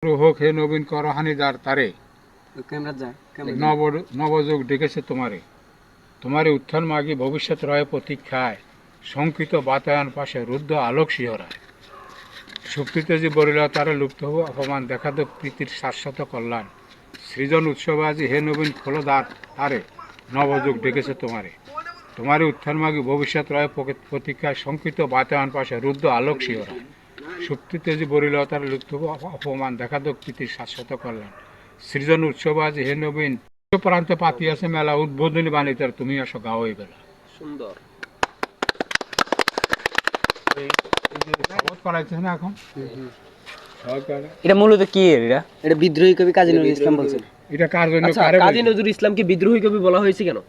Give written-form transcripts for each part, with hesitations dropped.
হোক হে নবীন করহানি যার তারে নবযুগ ডেকেছে তোমারে উত্থান মাগি ভবিষ্যৎ রয় প্রতীক্ষায় শঙ্কিত বাতায়ন পাশে রুদ্ধ আলোক শিহরায় সুপ্তিতে যে বলিল তারে লুপ্ত হব অপমান দেখা দো প্রীতির শাশ্বত কল্যাণ সৃজন উৎসব আজি হে নবীন খোলো দ্বার তারে নবযুগ ডেকেছে তোমারে উত্থান মাগি ভবিষ্যৎ রয় প্রতীক্ষায় শঙ্কিত বাতায়ন পাশে রুদ্ধ আলোক শিহরায় সুপ্তিতে যে বলিল তারে লুপ্ত হব অপমান দেখা দো প্রীতির শাশ্বত কল্যাণ সৃজন উৎসব আজি হে নবীন প্রান্তে পাতি আছে মেলা উদ্বোধনী বাণীতে তুমি আসো গাও এই বেলা সুন্দর। না এখন এটা মূলত কি এটা বিদ্রোহী কবি কাজী নজরুল ইসলাম বলছেন। এটা কার জন্য আচ্ছা, কাজী নজরুল ইসলামকে বিদ্রোহী কবি বলা হয়েছে কেন?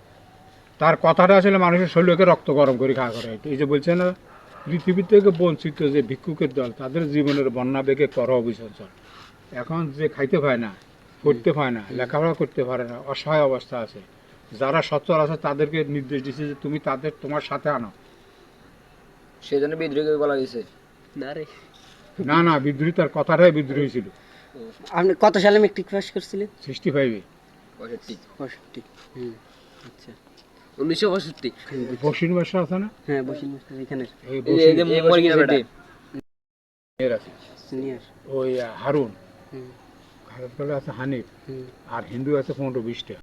তার কথাটা আসলে মানুষের শরীরকে রক্ত গরম করে খাওয়া করে। এই যে বলছে না, পৃথিবী থেকে বঞ্চিত যে ভিক্ষুকের দল তাদের জীবনের বন্যা বেগে কর অবিসর্জন। এখন যে খাইতে পায় না, পড়তে পায় না, লেখাপড়া করতে পারে না, অসহায় অবস্থা আছে, যারা সচ্ছল আছে তাদেরকে নির্দেশ দিচ্ছে যে তুমি তাদের তোমার সাথে আনো। সেজন্য বিদ্রোহী কবি বলা হয়েছে। না না, বিদ্রোহী তার কথাটাই বিদ্রোহী ছিল। আপনি কত সালে মেট্রিক পাস করছিলেন? 65-এ। 65। আচ্ছা, 1965। বসির মাসা আছে না? হ্যাঁ, বসির মাসা এখানে। সিনিয়র ওই হারুন, আছে হানিফ, আর হিন্দু আছে 15-20টা।